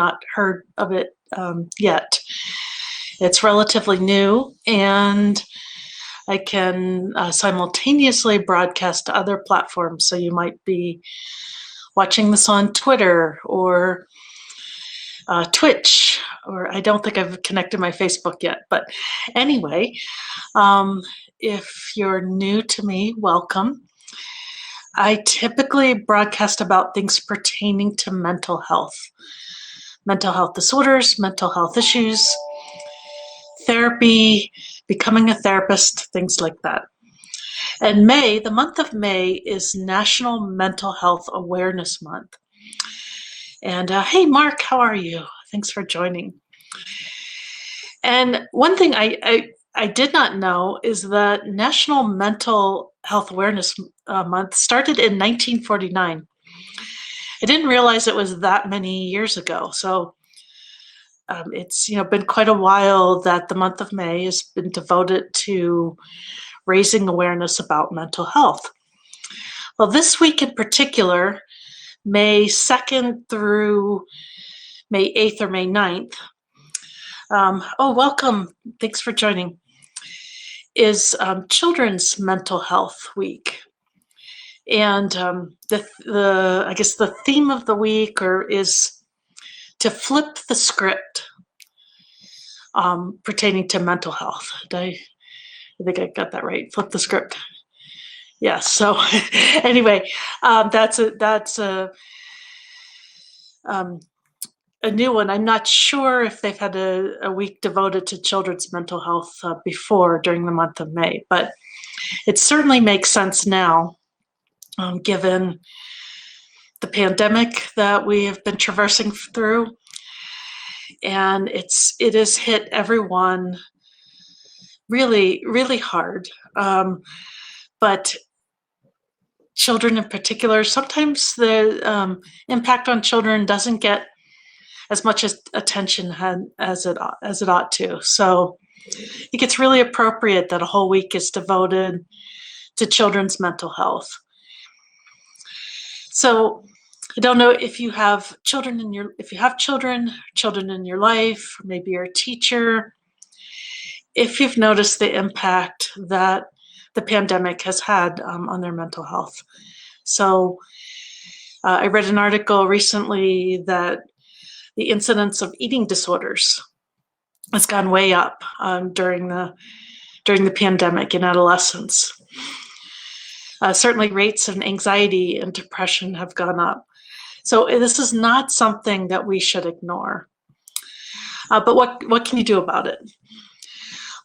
not heard of it yet. It's relatively new, and I can simultaneously broadcast to other platforms. So you might be watching this on Twitter or Twitch, or I don't think I've connected my Facebook yet. But anyway, if you're new to me, welcome. I typically broadcast about things pertaining to mental health disorders, mental health issues, therapy, becoming a therapist, things like that. And May, the month of May, is National Mental Health Awareness Month. And hey, Mark, how are you? Thanks for joining. And one thing I did not know is that National Mental Health Awareness Month started in 1949. I didn't realize it was that many years ago. So it's been quite a while that the month of May has been devoted to raising awareness about mental health. Well, this week in particular, May 2nd through May 8th or May 9th, welcome, thanks for joining, is Children's Mental Health Week. And I guess the theme of the week is to flip the script pertaining to mental health. I think I got that right. Flip the script. Yeah. So anyway, that's a new one. I'm not sure if they've had a week devoted to children's mental health before during the month of May, but it certainly makes sense now, given the pandemic that we have been traversing through. And it has hit everyone really, really hard. But children in particular, sometimes the impact on children doesn't get as much attention as it ought to. So I think it's really appropriate that a whole week is devoted to children's mental health. So I don't know if you have children in your life, or maybe you're a teacher, if you've noticed the impact that the pandemic has had on their mental health. So I read an article recently that the incidence of eating disorders has gone way up during the pandemic in adolescents. Certainly rates of anxiety and depression have gone up. So this is not something that we should ignore. But what can you do about it?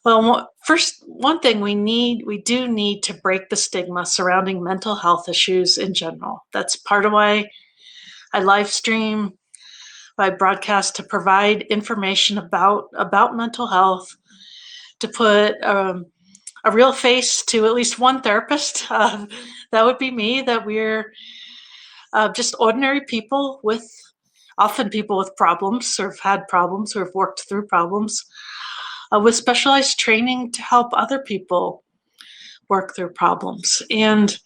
Well, first, one thing we do need to break the stigma surrounding mental health issues in general. That's part of why I live stream, why I broadcast, to provide information about mental health, to put a real face to at least one therapist. That would be me, that we're just ordinary people often people with problems, or have had problems, or have worked through problems, with specialized training to help other people work through problems. And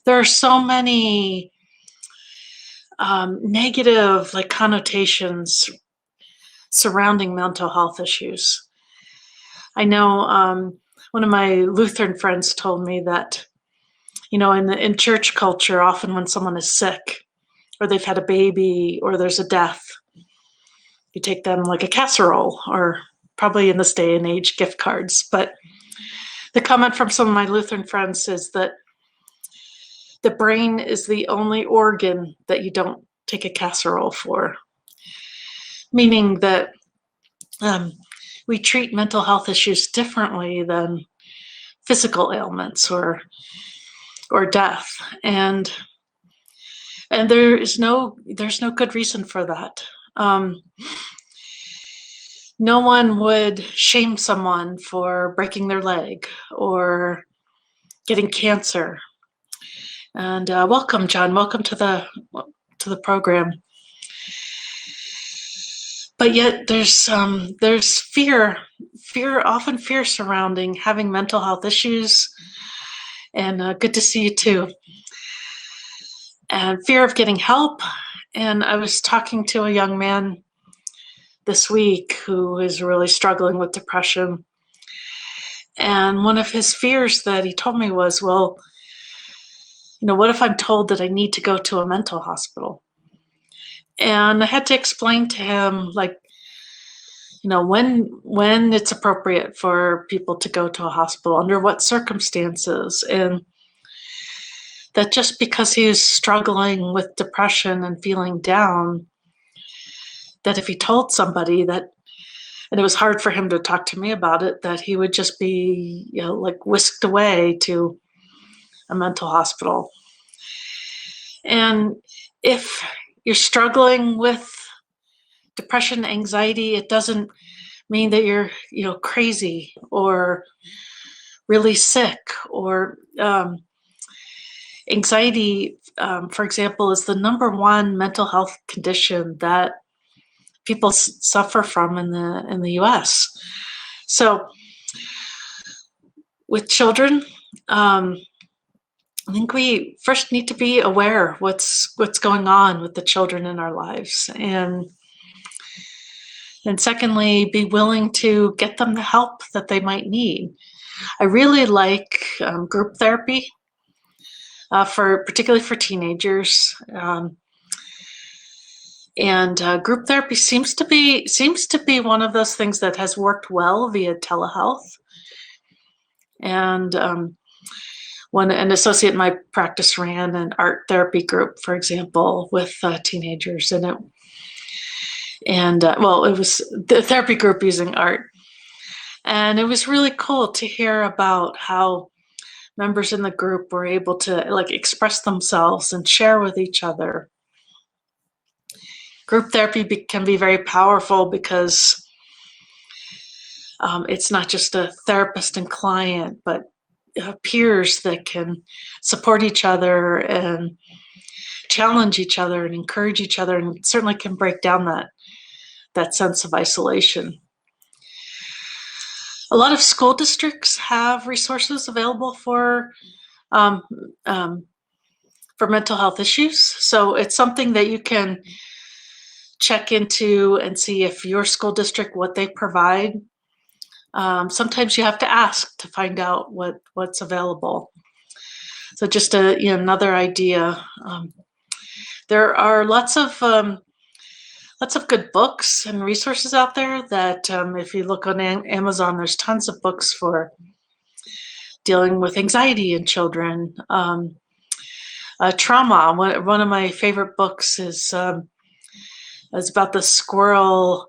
there are so many negative connotations surrounding mental health issues. I know one of my Lutheran friends told me that, in church culture, often when someone is sick, or they've had a baby, or there's a death, you take them like a casserole, or probably in this day and age, gift cards. But the comment from some of my Lutheran friends is that the brain is the only organ that you don't take a casserole for, meaning that we treat mental health issues differently than physical ailments or death, and there's no good reason for that. No one would shame someone for breaking their leg or getting cancer. And welcome, John. Welcome to the program. But yet there's fear surrounding having mental health issues. And good to see you too. And fear of getting help, And I was talking to a young man this week who is really struggling with depression. And one of his fears that he told me was, well, what if I'm told that I need to go to a mental hospital? And I had to explain to him, like, when it's appropriate for people to go to a hospital, under what circumstances, and that just because he was struggling with depression and feeling down, that if he told somebody that, and it was hard for him to talk to me about it, that he would just be, like whisked away to a mental hospital. And if you're struggling with depression, anxiety, it doesn't mean that you're, crazy or really sick. Or anxiety, for example, is the number one mental health condition that people suffer from in the U.S. So with children, I think we first need to be aware what's going on with the children in our lives, and secondly, be willing to get them the help that they might need. I really like group therapy, particularly for teenagers, and group therapy seems to be one of those things that has worked well via telehealth. And when an associate in my practice ran an art therapy group, for example, with teenagers, and it was the therapy group using art, and it was really cool to hear about how members in the group were able to express themselves and share with each other. Group therapy can be very powerful because it's not just a therapist and client, but peers that can support each other and challenge each other and encourage each other, and certainly can break down that sense of isolation. A lot of school districts have resources available for mental health issues, so it's something that you can check into and see if your school district, what they provide. Sometimes you have to ask to find out what's available. So just another idea. There are lots of good books and resources out there that if you look on Amazon, there's tons of books for dealing with anxiety in children. Trauma. One of my favorite books is about the squirrel,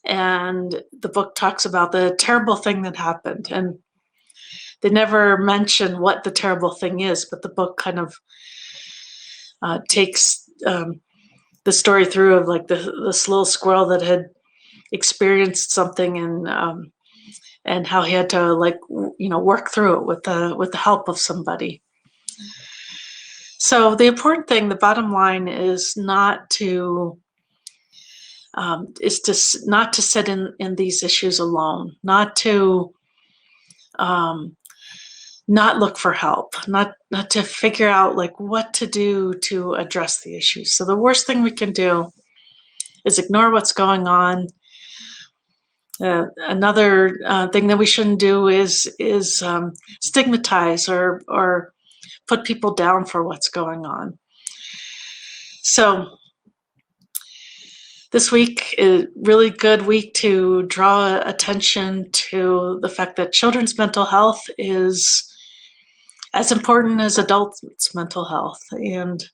and the book talks about the terrible thing that happened, and they never mention what the terrible thing is, but the book kind of takes the story through of this little squirrel that had experienced something, and how he had to work through it with the help of somebody. So the important thing, the bottom line, is not to sit in these issues alone, not to not look for help, not to figure out what to do to address the issues. So the worst thing we can do is ignore what's going on. Another thing that we shouldn't do is stigmatize or put people down for what's going on. So this week is a really good week to draw attention to the fact that children's mental health is as important as adults' mental health. And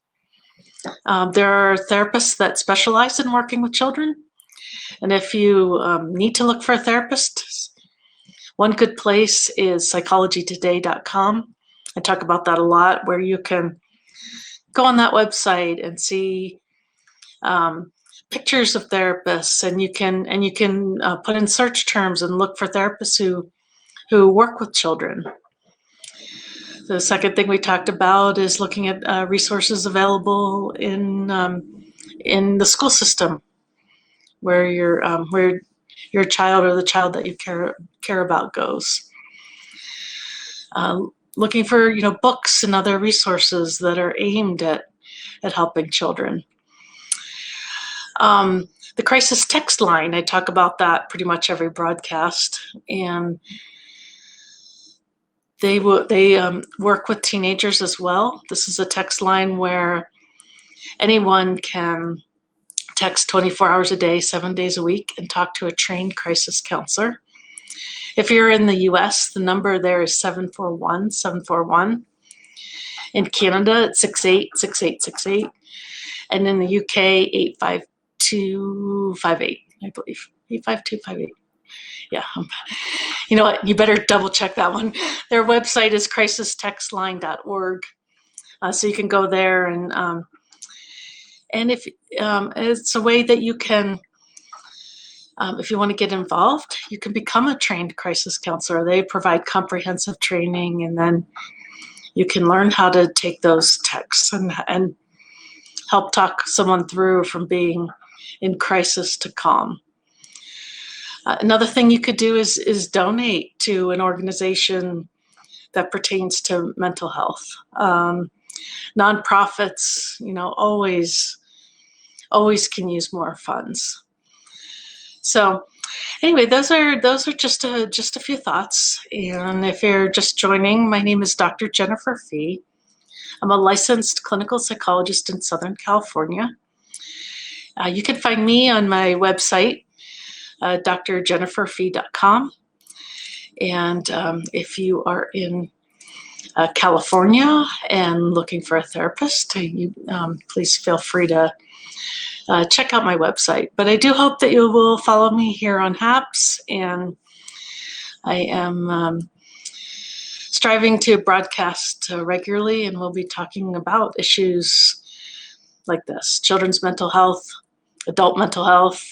there are therapists that specialize in working with children. And if you need to look for a therapist, one good place is psychologytoday.com. I talk about that a lot, where you can go on that website and see pictures of therapists, and you can put in search terms and look for therapists who work with children. The second thing we talked about is looking at resources available in the school system, where your child or the child that you care about goes. Looking for books and other resources that are aimed at helping children. The crisis text line, I talk about that pretty much every broadcast, and they work with teenagers as well. This is a text line where anyone can text 24 hours a day, 7 days a week, and talk to a trained crisis counselor. If you're in the US, the number there is 741-741. In Canada, it's 686868. And in the UK, 85258, I believe. 85258. Yeah. You know what? You better double check that one. Their website is crisistextline.org. So you can go there, and if it's a way that you can, if you want to get involved, you can become a trained crisis counselor. They provide comprehensive training, and then you can learn how to take those texts and help talk someone through from being in crisis to calm. Another thing you could do is donate to an organization that pertains to mental health. Nonprofits, always can use more funds. So anyway, those are just a few thoughts. And if you're just joining, my name is Dr. Jennifer Fee. I'm a licensed clinical psychologist in Southern California. You can find me on my website, drjenniferfee.com. And if you are in California and looking for a therapist, please feel free to check out my website. But I do hope that you will follow me here on HAPS, and I am striving to broadcast regularly, and we'll be talking about issues like this: children's mental health, adult mental health,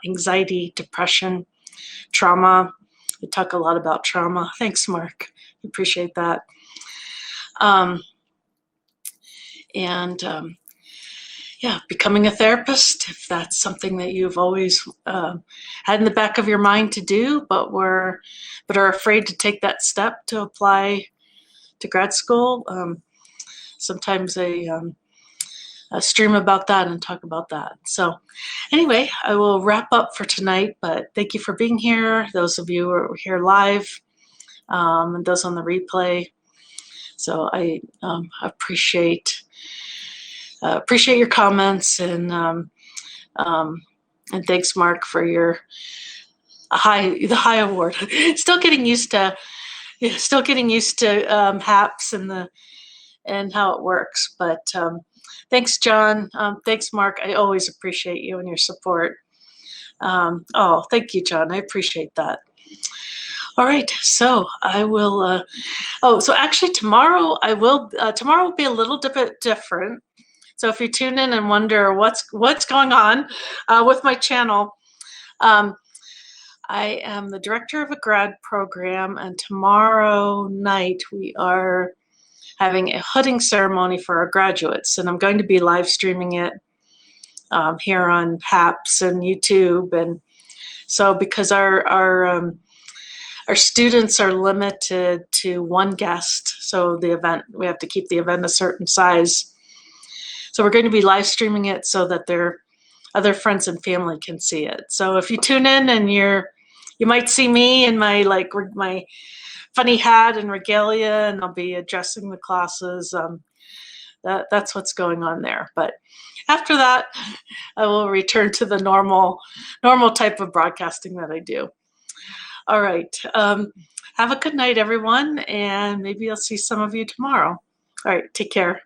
anxiety, depression, trauma. We talk a lot about trauma. Thanks, Mark. Appreciate that. Becoming a therapist, if that's something that you've always had in the back of your mind to do, but are afraid to take that step to apply to grad school. Sometimes I stream about that and talk about that. So anyway, I will wrap up for tonight, but thank you for being here. Those of you who are here live, and those on the replay. So I appreciate your comments, and thanks, Mark, for the high award. Still getting used to HAPS and how it works. But thanks, John. Thanks, Mark. I always appreciate you and your support. Thank you, John. I appreciate that. All right, so I will. So actually, tomorrow tomorrow will be a little bit different. So if you tune in and wonder what's going on with my channel, I am the director of a grad program, and tomorrow night we are having a hooding ceremony for our graduates, and I'm going to be live streaming it here on HAPS and YouTube. And so because our students are limited to one guest, so we have to keep the event a certain size. So we're going to be live streaming it so that their other friends and family can see it. So if you tune in, and you might see me in my funny hat and regalia, and I'll be addressing the classes. That's what's going on there. But after that, I will return to the normal type of broadcasting that I do. All right. Have a good night, everyone, and maybe I'll see some of you tomorrow. All right. Take care.